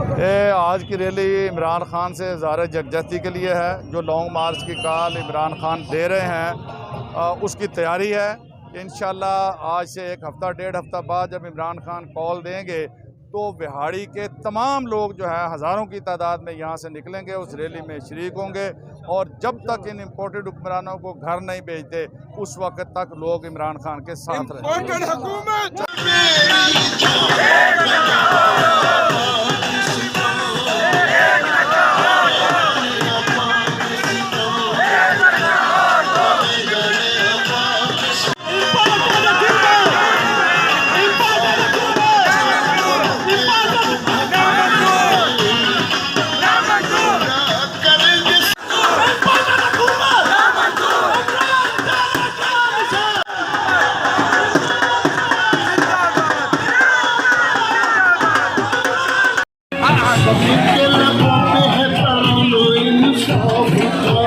आज की रैली इमरान खान से ज़ाहिर यकजहती के लिए है। जो लॉन्ग मार्च की कॉल इमरान खान दे रहे हैं उसकी तैयारी है। इंशाल्लाह आज से एक हफ़्ता डेढ़ हफ़्ता बाद जब इमरान खान कॉल देंगे तो बिहाड़ी के तमाम लोग जो है हज़ारों की तादाद में यहाँ से निकलेंगे, उस रैली में शरीक होंगे। और जब तक इन इम्पोर्टेड हुक्मरानों को घर नहीं भेजते उस वक्त तक लोग इमरान खान के साथ रहेंगे। सबके लबों पे है तरानो इंसाफ का